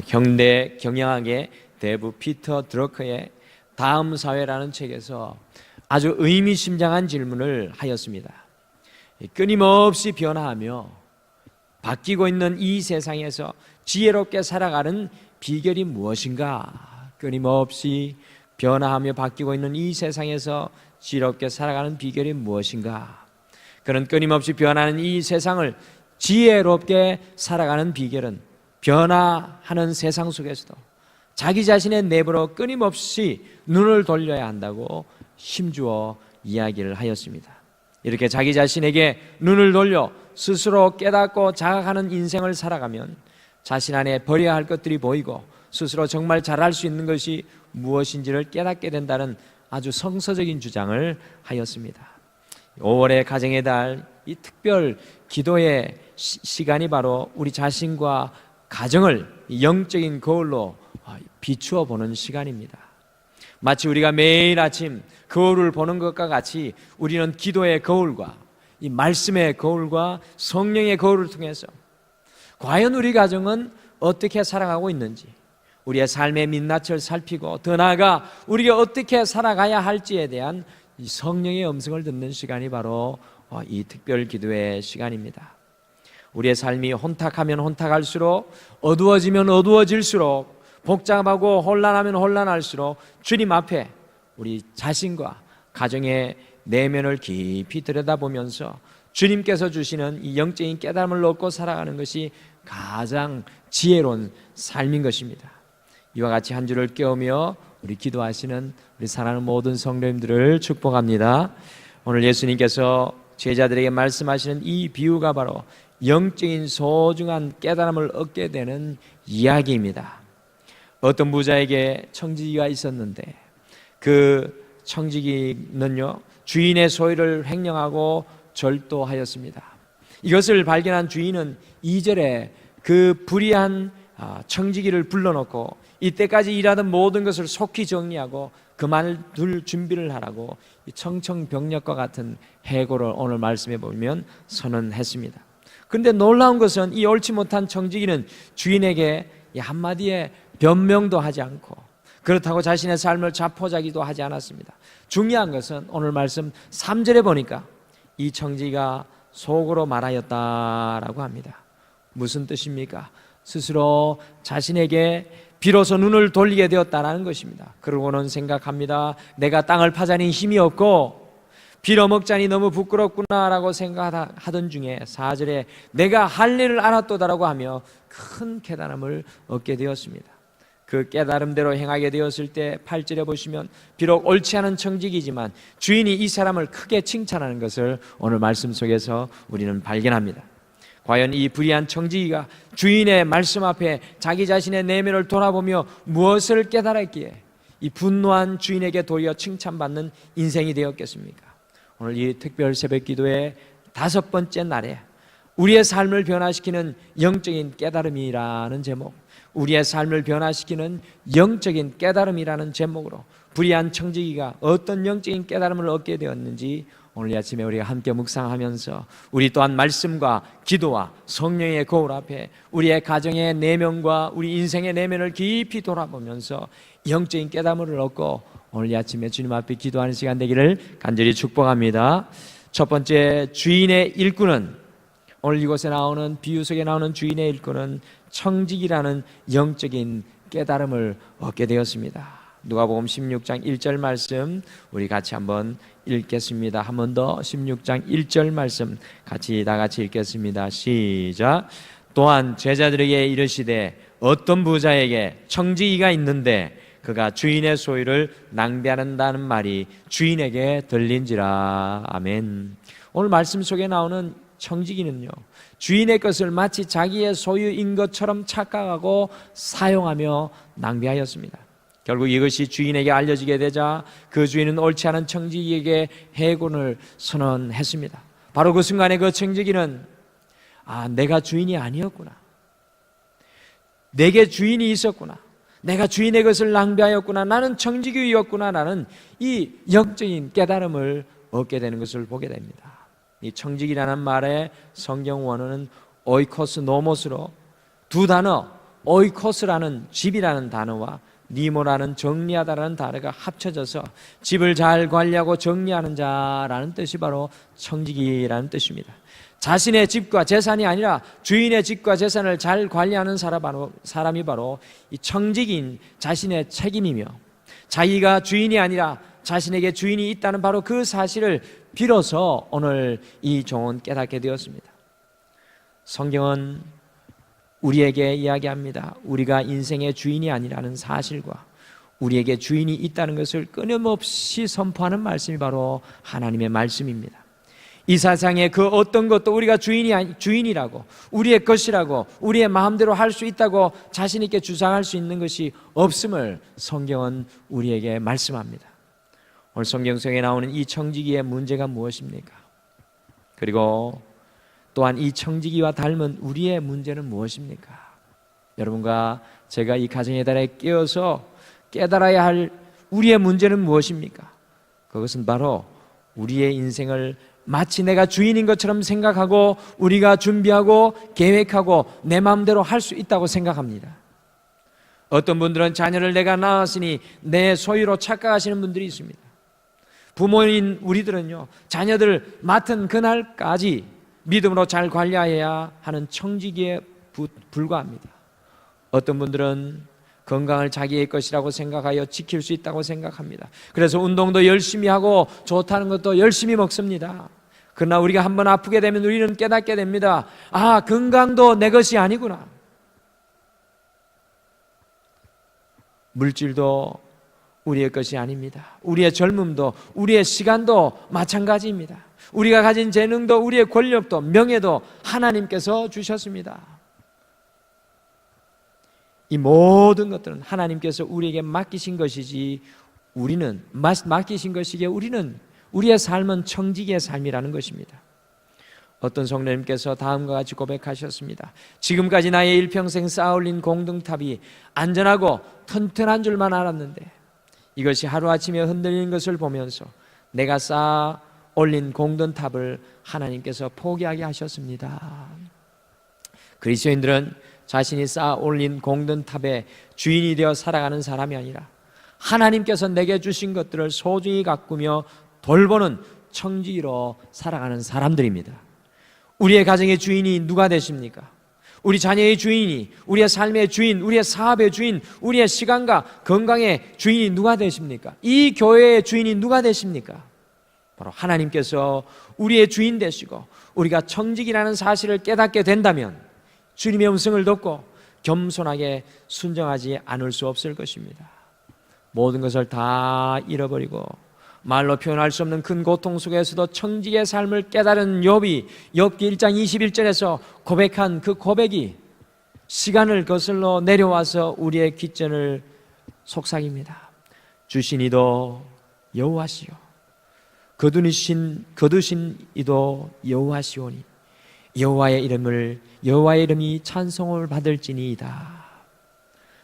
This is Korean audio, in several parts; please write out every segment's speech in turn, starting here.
현대 경영학의 대부 피터 드러커의 다음 사회라는 책에서 아주 의미심장한 질문을 하였습니다. 끊임없이 변화하며 바뀌고 있는 이 세상에서 지혜롭게 살아가는 비결이 무엇인가? 끊임없이 변화하며 바뀌고 있는 이 세상에서 지혜롭게 살아가는 비결이 무엇인가? 그런 끊임없이 변하는 이 세상을 지혜롭게 살아가는 비결은 변화하는 세상 속에서도 자기 자신의 내부로 끊임없이 눈을 돌려야 한다고 힘주어 이야기를 하였습니다. 이렇게 자기 자신에게 눈을 돌려 스스로 깨닫고 자각하는 인생을 살아가면 자신 안에 버려야 할 것들이 보이고 스스로 정말 잘할 수 있는 것이 무엇인지를 깨닫게 된다는 아주 성서적인 주장을 하였습니다. 5월의 가정의 달, 이 특별 기도의 시간이 바로 우리 자신과 가정을 영적인 거울로 비추어 보는 시간입니다. 마치 우리가 매일 아침 거울을 보는 것과 같이 우리는 기도의 거울과 이 말씀의 거울과 성령의 거울을 통해서 과연 우리 가정은 어떻게 살아가고 있는지, 우리의 삶의 민낯을 살피고 더 나아가 우리가 어떻게 살아가야 할지에 대한 이 성령의 음성을 듣는 시간이 바로 이 특별 기도의 시간입니다. 우리의 삶이 혼탁하면 혼탁할수록, 어두워지면 어두워질수록, 복잡하고 혼란하면 혼란할수록 주님 앞에 우리 자신과 가정의 내면을 깊이 들여다보면서 주님께서 주시는 이 영적인 깨달음을 얻고 살아가는 것이 가장 지혜로운 삶인 것입니다. 이와 같이 한 주를 깨우며 우리 기도하시는 우리 사랑하는 모든 성도님들을 축복합니다. 오늘 예수님께서 제자들에게 말씀하시는 이 비유가 바로 영적인 소중한 깨달음을 얻게 되는 이야기입니다. 어떤 부자에게 청지기가 있었는데 그 청지기는요, 주인의 소유를 횡령하고 절도하였습니다. 이것을 발견한 주인은 2절에 그 불의한 청지기를 불러놓고 이때까지 일하던 모든 것을 속히 정리하고 그만둘 준비를 하라고 청청병력과 같은 해고를 오늘 말씀해 보면 선언했습니다. 그런데 놀라운 것은 이 옳지 못한 청지기는 주인에게 한마디의 변명도 하지 않고 그렇다고 자신의 삶을 자포자기도 하지 않았습니다. 중요한 것은 오늘 말씀 3절에 보니까 이 청지기가 속으로 말하였다라고 합니다. 무슨 뜻입니까? 스스로 자신에게 비로소 눈을 돌리게 되었다는 것입니다. 그러고는 생각합니다. 내가 땅을 파자니 힘이 없고 빌어먹자니 너무 부끄럽구나라고 생각하던 중에 4절에 내가 할 일을 알았도다라고 하며 큰 깨달음을 얻게 되었습니다. 그 깨달음대로 행하게 되었을 때 8절에 보시면 비록 옳지 않은 청지기지만 주인이 이 사람을 크게 칭찬하는 것을 오늘 말씀 속에서 우리는 발견합니다. 과연 이 불의한 청지기가 주인의 말씀 앞에 자기 자신의 내면을 돌아보며 무엇을 깨달았기에 이 분노한 주인에게 도리어 칭찬받는 인생이 되었겠습니까? 오늘 이 특별 새벽 기도의 5번째 날에 우리의 삶을 변화시키는 영적인 깨달음이라는 제목, 우리의 삶을 변화시키는 영적인 깨달음이라는 제목으로 불의한 청지기가 어떤 영적인 깨달음을 얻게 되었는지 오늘 아침에 우리가 함께 묵상하면서 우리 또한 말씀과 기도와 성령의 거울 앞에 우리의 가정의 내면과 우리 인생의 내면을 깊이 돌아보면서 영적인 깨달음을 얻고 오늘 아침에 주님 앞에 기도하는 시간 되기를 간절히 축복합니다. 첫 번째, 주인의 일꾼은, 오늘 이곳에 나오는 비유 속에 나오는 주인의 일꾼은 청지기라는 영적인 깨달음을 얻게 되었습니다. 누가복음 16장 1절 말씀 우리 같이 한번 읽겠습니다. 한 번 더 16장 1절 말씀 다 같이 읽겠습니다. 시작. 또한 제자들에게 이르시되 어떤 부자에게 청지기가 있는데 그가 주인의 소유를 낭비한다는 말이 주인에게 들린지라. 아멘. 오늘 말씀 속에 나오는 청지기는요, 주인의 것을 마치 자기의 소유인 것처럼 착각하고 사용하며 낭비하였습니다. 결국 이것이 주인에게 알려지게 되자 그 주인은 옳지 않은 청지기에게 해고를 선언했습니다. 바로 그 순간에 그 청지기는 내가 주인이 아니었구나, 내게 주인이 있었구나, 내가 주인의 것을 낭비하였구나, 나는 청지기였구나 라는 이 영적인 깨달음을 얻게 되는 것을 보게 됩니다. 이 청지기라는 말의 성경 원어는 오이코스 노모스로 두 단어 오이코스라는 집이라는 단어와 니모라는 정리하다라는 단어가 합쳐져서 집을 잘 관리하고 정리하는 자라는 뜻이 바로 청지기라는 뜻입니다. 자신의 집과 재산이 아니라 주인의 집과 재산을 잘 관리하는 사람이 바로 이 청지기인 자신의 책임이며, 자기가 주인이 아니라 자신에게 주인이 있다는 바로 그 사실을 빌어서 오늘 이 종은 깨닫게 되었습니다. 성경은 우리에게 이야기합니다. 우리가 인생의 주인이 아니라는 사실과 우리에게 주인이 있다는 것을 끊임없이 선포하는 말씀이 바로 하나님의 말씀입니다. 이 세상에 그 어떤 것도 우리가 주인이라고, 우리의 것이라고, 우리의 마음대로 할 수 있다고 자신 있게 주장할 수 있는 것이 없음을 성경은 우리에게 말씀합니다. 오늘 성경 속에 나오는 이 청지기의 문제가 무엇입니까? 그리고 또한 이 청지기와 닮은 우리의 문제는 무엇입니까? 여러분과 제가 이 가정의 달에 깨어서 깨달아야 할 우리의 문제는 무엇입니까? 그것은 바로 우리의 인생을 마치 내가 주인인 것처럼 생각하고 우리가 준비하고 계획하고 내 마음대로 할 수 있다고 생각합니다. 어떤 분들은 자녀를 내가 낳았으니 내 소유로 착각하시는 분들이 있습니다. 부모인 우리들은요, 자녀들 맡은 그날까지 믿음으로 잘 관리해야 하는 청지기에 불과합니다. 어떤 분들은 건강을 자기의 것이라고 생각하여 지킬 수 있다고 생각합니다. 그래서 운동도 열심히 하고 좋다는 것도 열심히 먹습니다. 그러나 우리가 한번 아프게 되면 우리는 깨닫게 됩니다. 아, 건강도 내 것이 아니구나. 물질도 우리의 것이 아닙니다. 우리의 젊음도, 우리의 시간도 마찬가지입니다. 우리가 가진 재능도, 우리의 권력도, 명예도 하나님께서 주셨습니다. 이 모든 것들은 하나님께서 우리에게 맡기신 것이지, 맡기신 것이기에 우리는, 우리의 삶은 청지기의 삶이라는 것입니다. 어떤 성도님께서 다음과 같이 고백하셨습니다. 지금까지 나의 일평생 쌓아올린 공동탑이 안전하고 튼튼한 줄만 알았는데 이것이 하루아침에 흔들리는 것을 보면서 내가 쌓아 올린 공동탑을 하나님께서 포기하게 하셨습니다. 그리스도인들은 자신이 쌓아 올린 공동탑의 주인이 되어 살아가는 사람이 아니라 하나님께서 내게 주신 것들을 소중히 가꾸며 돌보는 청지기로 살아가는 사람들입니다. 우리의 가정의 주인이 누가 되십니까? 우리 자녀의 주인이, 우리의 삶의 주인, 우리의 사업의 주인, 우리의 시간과 건강의 주인이 누가 되십니까? 이 교회의 주인이 누가 되십니까? 바로 하나님께서 우리의 주인 되시고 우리가 청지기라는 사실을 깨닫게 된다면 주님의 음성을 듣고 겸손하게 순종하지 않을 수 없을 것입니다. 모든 것을 다 잃어버리고 말로 표현할 수 없는 큰 고통 속에서도 청지기의 삶을 깨달은 욥이 욥기 1장 21절에서 고백한 그 고백이 시간을 거슬러 내려와서 우리의 귓전을 속삭입니다. 주신 이도 여호와시요 거두신 이도 여호와시오니 여호와의 이름이 찬송을 받을지니이다.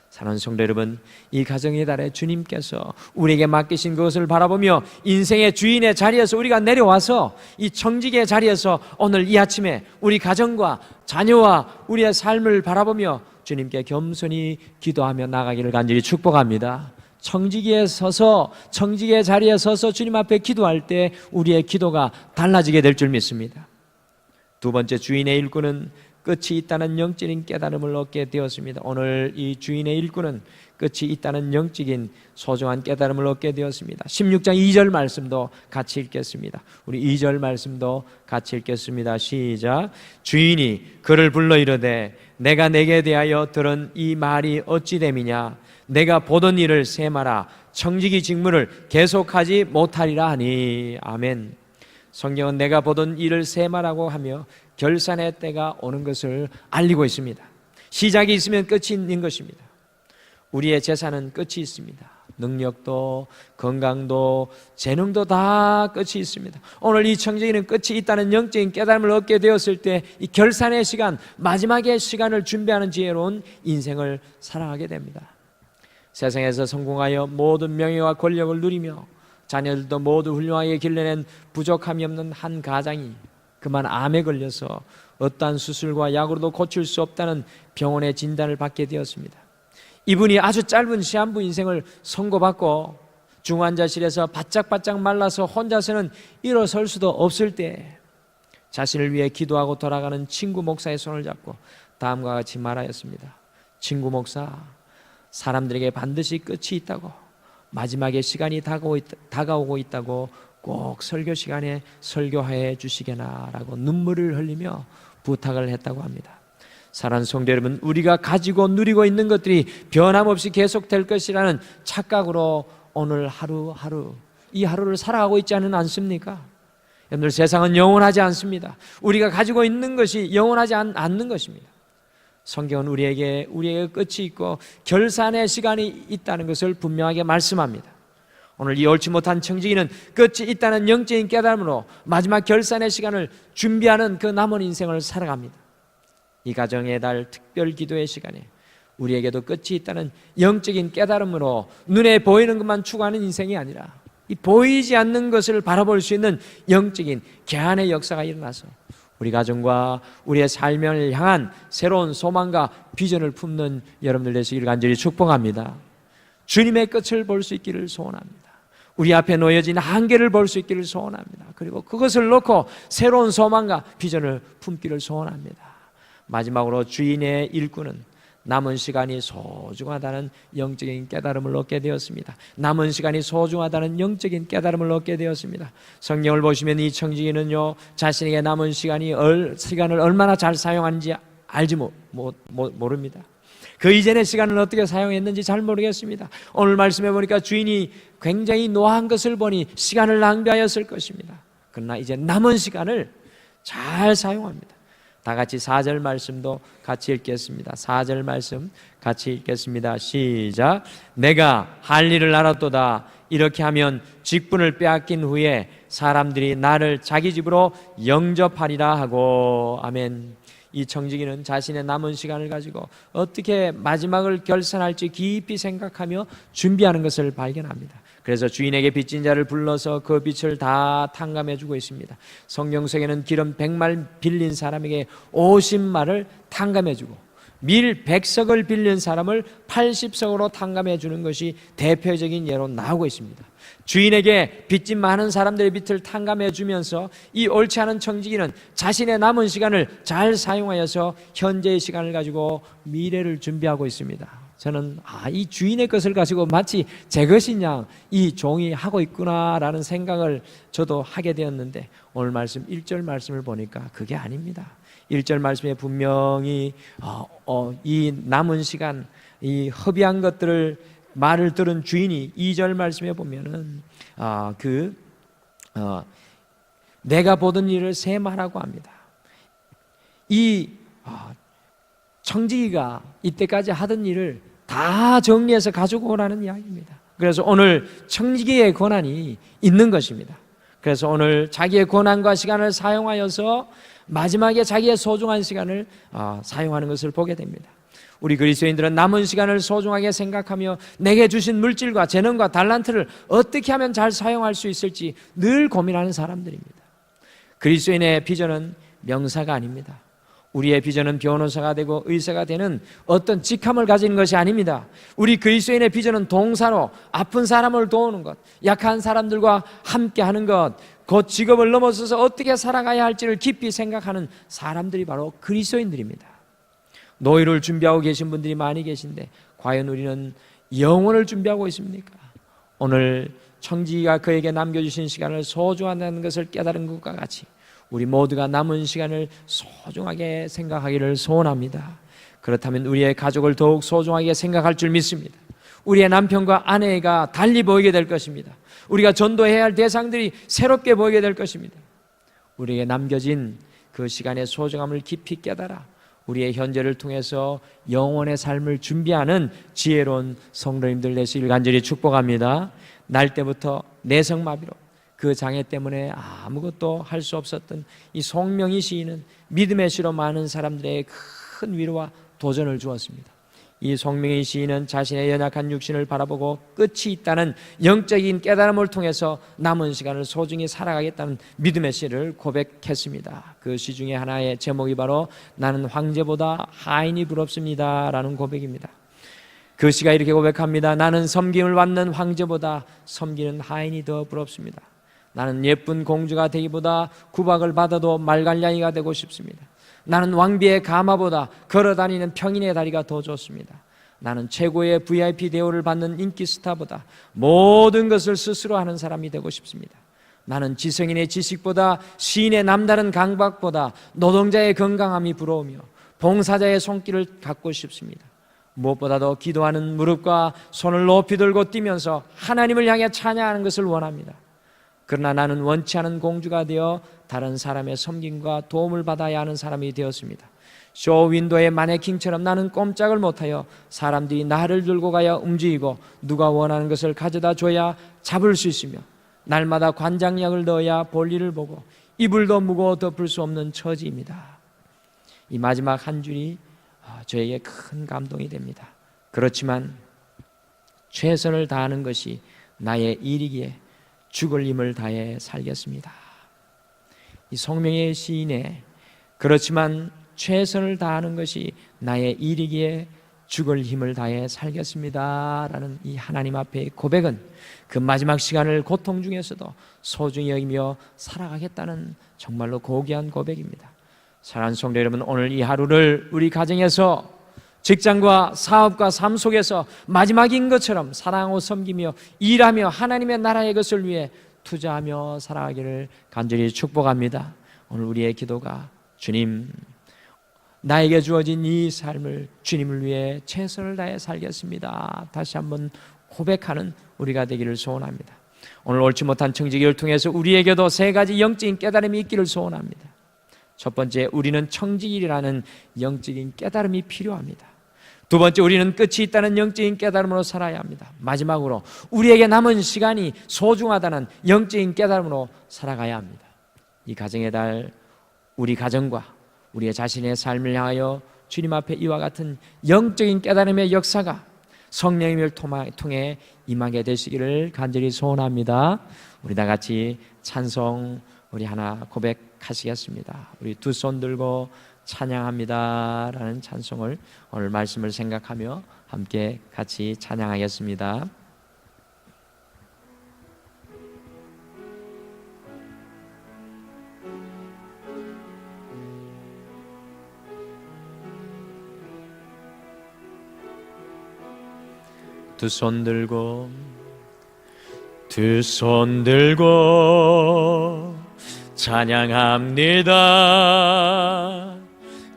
사랑하는 성도 여러분, 이 가정의 달에 주님께서 우리에게 맡기신 그것을 바라보며 인생의 주인의 자리에서 우리가 내려와서 이 청지기의 자리에서 오늘 이 아침에 우리 가정과 자녀와 우리의 삶을 바라보며 주님께 겸손히 기도하며 나가기를 간절히 축복합니다. 청지기의 자리에 서서 주님 앞에 기도할 때 우리의 기도가 달라지게 될 줄 믿습니다. 두 번째, 주인의 일꾼은 끝이 있다는 영적인 깨달음을 얻게 되었습니다. 오늘 이 주인의 일꾼은 끝이 있다는 영적인 소중한 깨달음을 얻게 되었습니다. 16장 2절 말씀도 같이 읽겠습니다. 우리 2절 말씀도 같이 읽겠습니다. 시작. 주인이 그를 불러 이르되 내가 내게 대하여 들은 이 말이 어찌 됨이냐? 내가 보던 일을 세마라. 청지기 직무를 계속하지 못하리라 하니. 아멘. 성경은 내가 보던 일을 세마라고 하며 결산의 때가 오는 것을 알리고 있습니다. 시작이 있으면 끝이 있는 것입니다. 우리의 재산은 끝이 있습니다. 능력도 건강도 재능도 다 끝이 있습니다. 오늘 이 청지기는 끝이 있다는 영적인 깨달음을 얻게 되었을 때 이 결산의 시간, 마지막의 시간을 준비하는 지혜로운 인생을 살아가게 됩니다. 세상에서 성공하여 모든 명예와 권력을 누리며 자녀들도 모두 훌륭하게 길러낸 부족함이 없는 한 가장이 그만 암에 걸려서 어떠한 수술과 약으로도 고칠 수 없다는 병원의 진단을 받게 되었습니다. 이분이 아주 짧은 시한부 인생을 선고받고 중환자실에서 바짝바짝 말라서 혼자서는 일어설 수도 없을 때 자신을 위해 기도하고 돌아가는 친구 목사의 손을 잡고 다음과 같이 말하였습니다. 친구 목사, 사람들에게 반드시 끝이 있다고, 마지막에 시간이 다가오고 있다고 꼭 설교 시간에 설교해 주시게나라고 눈물을 흘리며 부탁을 했다고 합니다. 사랑하는 성도 여러분, 우리가 가지고 누리고 있는 것들이 변함없이 계속될 것이라는 착각으로 오늘 하루하루 이 하루를 살아가고 있지 않습니까? 여러분들, 세상은 영원하지 않습니다. 우리가 가지고 있는 것이 영원하지 않는 것입니다. 성경은 우리에게 끝이 있고 결산의 시간이 있다는 것을 분명하게 말씀합니다. 오늘 이 옳지 못한 청지기는 끝이 있다는 영적인 깨달음으로 마지막 결산의 시간을 준비하는 그 남은 인생을 살아갑니다. 이 가정의 달 특별 기도의 시간에 우리에게도 끝이 있다는 영적인 깨달음으로 눈에 보이는 것만 추구하는 인생이 아니라 이 보이지 않는 것을 바라볼 수 있는 영적인 개안의 역사가 일어나서 우리 가정과 우리의 삶을 향한 새로운 소망과 비전을 품는 여러분들 되시기를 간절히 축복합니다. 주님의 끝을 볼 수 있기를 소원합니다. 우리 앞에 놓여진 한계를 볼 수 있기를 소원합니다. 그리고 그것을 놓고 새로운 소망과 비전을 품기를 소원합니다. 마지막으로 주인의 일꾼은 남은 시간이 소중하다는 영적인 깨달음을 얻게 되었습니다. 남은 시간이 소중하다는 영적인 깨달음을 얻게 되었습니다. 성경을 보시면 이 청지기는요, 자신에게 남은 시간을 얼마나 잘 사용하는지 알지 모릅니다. 그 이전의 시간을 어떻게 사용했는지 잘 모르겠습니다. 오늘 말씀해 보니까 주인이 굉장히 노한 것을 보니 시간을 낭비하였을 것입니다. 그러나 이제 남은 시간을 잘 사용합니다. 다 같이 4절 말씀도 같이 읽겠습니다. 4절 말씀 같이 읽겠습니다. 시작. 내가 할 일을 알았도다. 이렇게 하면 직분을 빼앗긴 후에 사람들이 나를 자기 집으로 영접하리라 하고. 아멘. 이 청지기는 자신의 남은 시간을 가지고 어떻게 마지막을 결산할지 깊이 생각하며 준비하는 것을 발견합니다. 그래서 주인에게 빚진 자를 불러서 그 빚을 다 탕감해 주고 있습니다. 성경 속에는 기름 100말 빌린 사람에게 50말을 탕감해 주고 밀 100석을 빌린 사람을 80석으로 탕감해 주는 것이 대표적인 예로 나오고 있습니다. 주인에게 빚진 많은 사람들의 빚을 탕감해 주면서 이 옳지 않은 청지기는 자신의 남은 시간을 잘 사용하여서 현재의 시간을 가지고 미래를 준비하고 있습니다. 저는 이 주인의 것을 가지고 마치 제 것이냐 이 종이 하고 있구나라는 생각을 저도 하게 되었는데 오늘 말씀 1절 말씀을 보니까 그게 아닙니다. 1절 말씀에 분명히 이 남은 시간, 이 허비한 것들을 말을 들은 주인이 2절 말씀에 보면은 내가 보던 일을 세말하고 합니다. 이 청지기가 이때까지 하던 일을 다 정리해서 가지고 오라는 이야기입니다. 그래서 오늘 청지기의 권한이 있는 것입니다. 그래서 오늘 자기의 권한과 시간을 사용하여서 마지막에 자기의 소중한 시간을 사용하는 것을 보게 됩니다. 우리 그리스도인들은 남은 시간을 소중하게 생각하며 내게 주신 물질과 재능과 달란트를 어떻게 하면 잘 사용할 수 있을지 늘 고민하는 사람들입니다. 그리스도인의 비전은 명사가 아닙니다. 우리의 비전은 변호사가 되고 의사가 되는 어떤 직함을 가진 것이 아닙니다. 우리 그리스도인의 비전은 동사로 아픈 사람을 도우는 것, 약한 사람들과 함께하는 것, 곧 직업을 넘어서서 어떻게 살아가야 할지를 깊이 생각하는 사람들이 바로 그리스도인들입니다. 노예를 준비하고 계신 분들이 많이 계신데 과연 우리는 영혼을 준비하고 있습니까? 오늘 청지기가 그에게 남겨주신 시간을 소중하다는 것을 깨달은 것과 같이 우리 모두가 남은 시간을 소중하게 생각하기를 소원합니다. 그렇다면 우리의 가족을 더욱 소중하게 생각할 줄 믿습니다. 우리의 남편과 아내가 달리 보이게 될 것입니다. 우리가 전도해야 할 대상들이 새롭게 보이게 될 것입니다. 우리에게 남겨진 그 시간의 소중함을 깊이 깨달아 우리의 현재를 통해서 영혼의 삶을 준비하는 지혜로운 성도님들 되시길 간절히 축복합니다. 날 때부터 내성마비로 그 장애 때문에 아무것도 할 수 없었던 이 송명희 시인은 믿음의 시로 많은 사람들의 큰 위로와 도전을 주었습니다. 이 송명의 시인은 자신의 연약한 육신을 바라보고 끝이 있다는 영적인 깨달음을 통해서 남은 시간을 소중히 살아가겠다는 믿음의 시를 고백했습니다. 그 시 중에 하나의 제목이 바로 나는 황제보다 하인이 부럽습니다 라는 고백입니다. 그 시가 이렇게 고백합니다. 나는 섬김을 받는 황제보다 섬기는 하인이 더 부럽습니다. 나는 예쁜 공주가 되기보다 구박을 받아도 말갈량이가 되고 싶습니다. 나는 왕비의 가마보다 걸어다니는 평인의 다리가 더 좋습니다. 나는 최고의 VIP 대우를 받는 인기 스타보다 모든 것을 스스로 하는 사람이 되고 싶습니다. 나는 지성인의 지식보다 시인의 남다른 강박보다 노동자의 건강함이 부러우며 봉사자의 손길을 갖고 싶습니다. 무엇보다도 기도하는 무릎과 손을 높이 들고 뛰면서 하나님을 향해 찬양하는 것을 원합니다. 그러나 나는 원치 않은 공주가 되어 다른 사람의 섬김과 도움을 받아야 하는 사람이 되었습니다. 쇼윈도의 마네킹처럼 나는 꼼짝을 못하여 사람들이 나를 들고 가야 움직이고 누가 원하는 것을 가져다 줘야 잡을 수 있으며 날마다 관장약을 넣어야 볼일을 보고 이불도 무거워 덮을 수 없는 처지입니다. 이 마지막 한 줄이 저에게 큰 감동이 됩니다. 그렇지만 최선을 다하는 것이 나의 일이기에 죽을 힘을 다해 살겠습니다. 이 송명의 시인의 그렇지만 최선을 다하는 것이 나의 일이기에 죽을 힘을 다해 살겠습니다 라는 이 하나님 앞의 고백은 그 마지막 시간을 고통 중에서도 소중히 여기며 살아가겠다는 정말로 고귀한 고백입니다. 사랑하는 성도 여러분, 오늘 이 하루를 우리 가정에서 직장과 사업과 삶 속에서 마지막인 것처럼 사랑하고 섬기며 일하며 하나님의 나라의 것을 위해 투자하며 살아가기를 간절히 축복합니다. 오늘 우리의 기도가 주님, 나에게 주어진 이 삶을 주님을 위해 최선을 다해 살겠습니다 다시 한번 고백하는 우리가 되기를 소원합니다. 오늘 옳지 못한 청지기를 통해서 우리에게도 세 가지 영적인 깨달음이 있기를 소원합니다. 첫 번째, 우리는 청지기라는 영적인 깨달음이 필요합니다. 두 번째, 우리는 끝이 있다는 영적인 깨달음으로 살아야 합니다. 마지막으로 우리에게 남은 시간이 소중하다는 영적인 깨달음으로 살아가야 합니다. 이 가정의 달, 우리 가정과 우리의 자신의 삶을 향하여 주님 앞에 이와 같은 영적인 깨달음의 역사가 성령님을 통해 임하게 되시기를 간절히 소원합니다. 우리 다 같이 찬송 우리 하나 고백하시겠습니다. 우리 두 손 들고 찬양합니다 라는 찬송을 오늘 말씀을 생각하며 함께 같이 찬양하겠습니다. 두 손 들고 찬양합니다.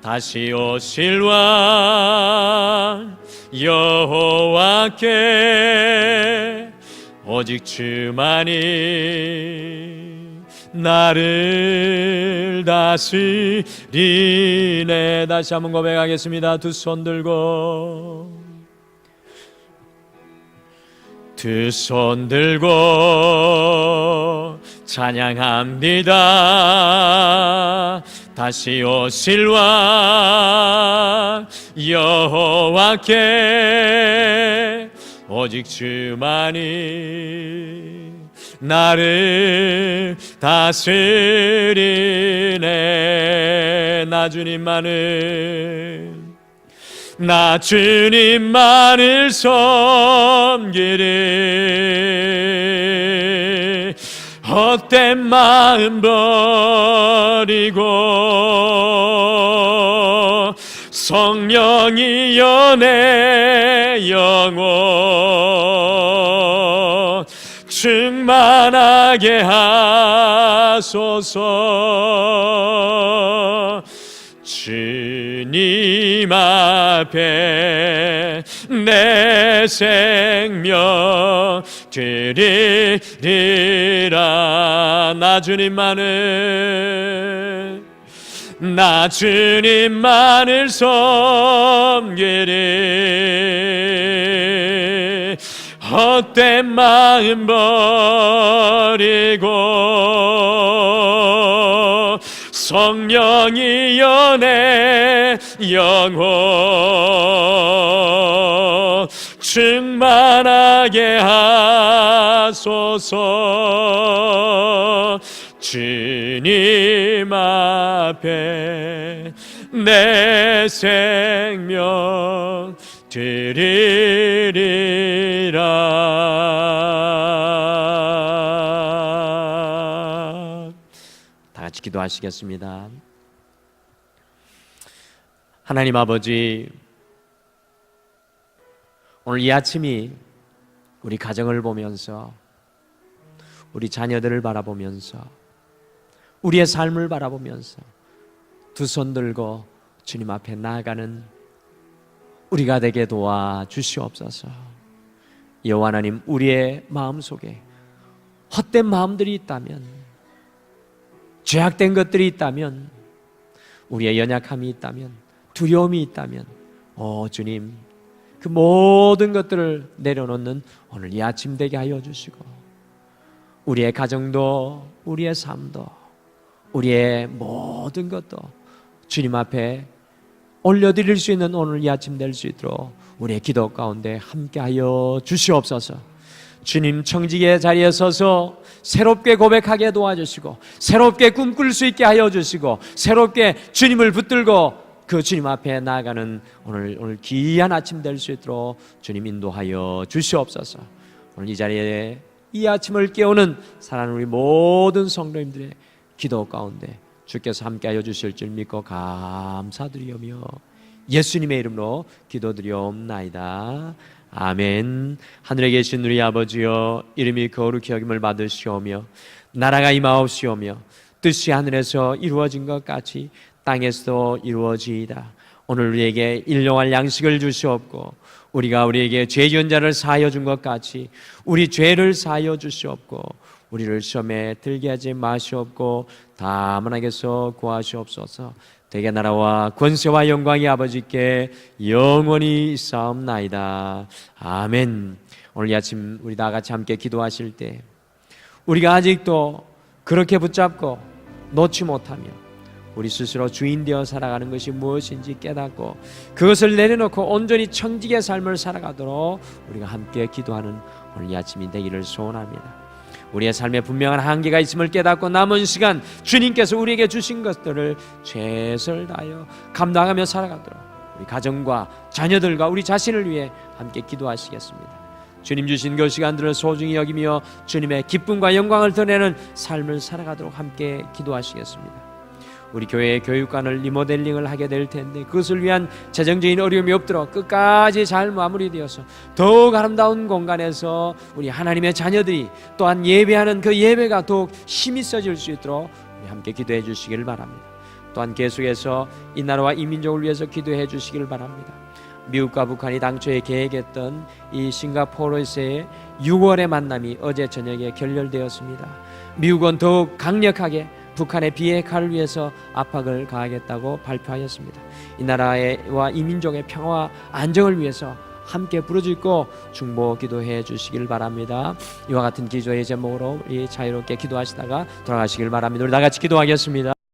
다시 오실 왕 여호와께 오직 주만이 나를 다스리네. 다시 한번 고백하겠습니다. 두 손 들고 찬양합니다. 다시 오실 왕 여호와께 오직 주만이 나를 다스리네. 나 주님만을 섬기리. 헛된 마음 버리고 성령이여 내 영혼 충만하게 하소서. 주님 앞에 내 생명 드리리라. 나 주님만을 섬기리. 헛된 마음 버리고 성령이여 내 영혼 충만하게 하소서. 주님 앞에 내 생명 드리리라. 다 같이 기도하시겠습니다. 하나님 아버지, 오늘 이 아침이 우리 가정을 보면서, 우리 자녀들을 바라보면서, 우리의 삶을 바라보면서 두 손 들고 주님 앞에 나아가는 우리가 되게 도와주시옵소서. 여호와 하나님, 우리의 마음속에 헛된 마음들이 있다면, 죄악된 것들이 있다면, 우리의 연약함이 있다면, 두려움이 있다면, 주님, 그 모든 것들을 내려놓는 오늘 이 아침 되게 하여 주시고, 우리의 가정도, 우리의 삶도, 우리의 모든 것도 주님 앞에 올려드릴 수 있는 오늘 이 아침 될 수 있도록 우리의 기도 가운데 함께하여 주시옵소서. 주님 청지기의 자리에 서서 새롭게 고백하게 도와주시고, 새롭게 꿈꿀 수 있게 하여 주시고, 새롭게 주님을 붙들고 그 주님 앞에 나아가는 오늘 귀한 아침 될 수 있도록 주님 인도하여 주시옵소서. 오늘 이 자리에 이 아침을 깨우는 사랑하는 우리 모든 성도님들의 기도 가운데 주께서 함께하여 주실 줄 믿고 감사드리오며 예수님의 이름으로 기도드리옵나이다. 아멘. 하늘에 계신 우리 아버지여, 이름이 거룩히 여김을 받으시오며 나라가 임하옵시오며 뜻이 하늘에서 이루어진 것 같이 땅에서도 이루어지이다. 오늘 우리에게 일용할 양식을 주시옵고, 우리가 우리에게 죄 지은 자를 사하여 준 것 같이 우리 죄를 사하여 주시옵고, 우리를 시험에 들게 하지 마시옵고 다만 하게서 구하시옵소서. 대개 나라와 권세와 영광이 아버지께 영원히 있사옵나이다. 아멘. 오늘 이 아침 우리 다 같이 함께 기도하실 때, 우리가 아직도 그렇게 붙잡고 놓지 못하며 우리 스스로 주인 되어 살아가는 것이 무엇인지 깨닫고 그것을 내려놓고 온전히 청지기의 삶을 살아가도록 우리가 함께 기도하는 오늘 이 아침이 되기를 소원합니다. 우리의 삶에 분명한 한계가 있음을 깨닫고 남은 시간 주님께서 우리에게 주신 것들을 최선을 다하여 감당하며 살아가도록 우리 가정과 자녀들과 우리 자신을 위해 함께 기도하시겠습니다. 주님 주신 그 시간들을 소중히 여기며 주님의 기쁨과 영광을 드러내는 삶을 살아가도록 함께 기도하시겠습니다. 우리 교회의 교육관을 리모델링을 하게 될 텐데 그것을 위한 재정적인 어려움이 없도록 끝까지 잘 마무리되어서 더욱 아름다운 공간에서 우리 하나님의 자녀들이 또한 예배하는 그 예배가 더욱 힘이 있어질 수 있도록 우리 함께 기도해 주시기를 바랍니다. 또한 계속해서 이 나라와 이 민족을 위해서 기도해 주시기를 바랍니다. 미국과 북한이 당초에 계획했던 이 싱가포르에서의 6월의 만남이 어제 저녁에 결렬되었습니다. 미국은 더욱 강력하게 북한의 비핵화를 위해서 압박을 가하겠다고 발표하였습니다. 이 나라와 이 민족의 평화와 안정을 위해서 함께 부르짖고 중보 기도해 주시길 바랍니다. 이와 같은 기도의 제목으로 우리 자유롭게 기도하시다가 돌아가시길 바랍니다. 우리 다 같이 기도하겠습니다.